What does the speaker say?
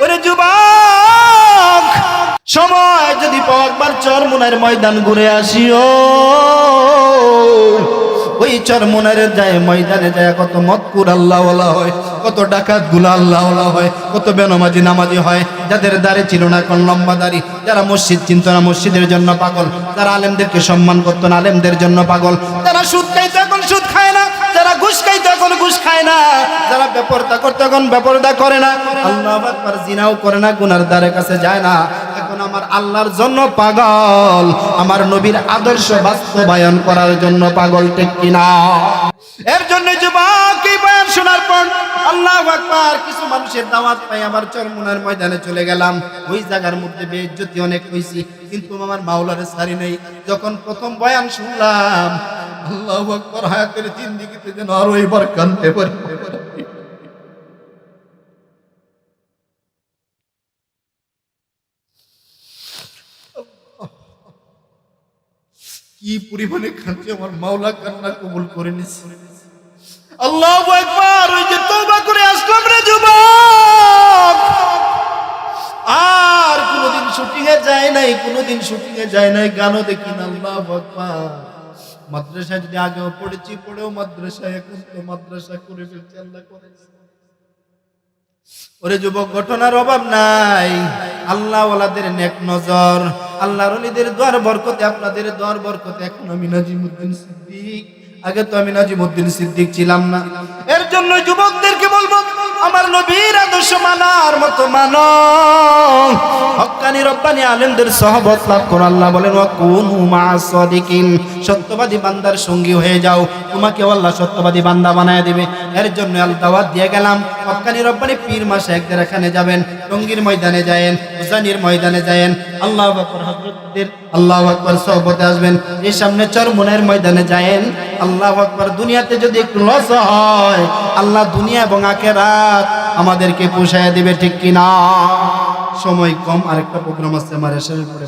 ওরে যুবক, সময় যদি পাও একবার চরমোনাইয়ের ময়দান ঘুরে আসিও। ওই চরমোনাইয়ের যায় ময়দানে যায় কত মতকুর আল্লাহওয়ালা হয়, কত ডাকাত গুলা আল্লাহওয়ালা হয়, কত বেনামাজি নামাজি হয়, যাদের দাড়ি ছিল না এখন লম্বা দাড়ি, যারা মসজিদ চিনত না মসজিদের জন্য পাগল, যারা আলেমদেরকে সম্মান করতো না আলেমদের জন্য পাগল, যারা সুদ খাইতো এখন সুদ খায় না, যারা ঘুষ খাইতো এখন ঘুষ খায় না, যারা বেপরদা করতো এখন বেপরদা করে না, আল্লাহু আকবার জিনাও করে না, গুনার দ্বারে কাছে যায় না, এখন আমার আল্লাহর জন্য পাগল, আমার নবীর আদর্শ বাস্তবায়ন করার জন্য পাগল, ঠিক কিনা? এর জন্য যুবক এই বয়ান শোনার পর আল্লাহু আকবার কিছু মানুষের দাওয়াত পাই আমার চরমোনাইয়ের ময়দানে চলে গেলাম। ওই জায়গার মধ্যে বেইজ্জতি অনেক হইছি, কিন্তু আমার মাওলারে ছাড়ি নেই। যখন প্রথম বয়ান শুনলাম, আল্লাহু আকবার, হায়াতের জিন্দেগিতে যেন আরো এবার কাঁদতে পারি। কি পরিমাণে কাঁদছি, আমার মাওলা কান্না কবুল করে নিছে। আল্লাহু আকবার। ওই যে তওবা করে আসলাম রে যুবক, আর কোনোদিন শুটিং এ যায় নাই, কোনোদিন শুটিং এ যায় নাই, গানও দেখি না। আল্লাহু আকবার। মাদ্রাসায় যদি আগেও পড়েছি, পড়েও মাদ্রাসায়, এখন তো মাদ্রাসা করে ফেলছি, আল্লাহ করেছে। ওরে যুবক, ঘটনার অভাব নাই, আল্লাহ ওয়ালাদের নেক নজর, আল্লাহর ওলিদের দোয়ার বরকতে, আপনাদের দোয়ার বরকতে এখন আমি নাজিমউদ্দিন সিদ্দিক। আগে তো আমি নাজিমউদ্দিন সিদ্দিক ছিলাম না। এর জন্য যুবকদেরকে বলবো, আমার নবীর আদর্শ মানার মতো মানো, হক্কানি রব্বানি আলেমদের সহবত লাভ করো। আল্লাহ বলেন ওয়াকুনু মা'আস সাদিকিন, সত্যবাদী বান্দার সঙ্গী হয়ে যাও, তোমাকে আল্লাহ সত্যবাদী বান্দা বানায় দিবে। এর জন্য আল দাওয়াত দিয়ে গেলাম, হক্কানি রব্বানি পীর মাসে একবার এখানে যাবেন, টঙ্গীর ময়দানে যায়েন, হুসাইনের ময়দানে যায়েন, আল্লাহু আকবার, হযরতদের আল্লাহু আকবার সহবতে আসবেন, এই সামনে চরমোনাইয়ের ময়দানে যায়েন। আল্লাহু আকবার। দুনিয়াতে যদি একটু লস হয়, আল্লাহ দুনিয়া এবং আখিরাত আমাদেরকে পোষায় দিবে, ঠিক কিনা? সময় কম, আরেকটা প্রোগ্রাম আছে আমার, এসে পড়ে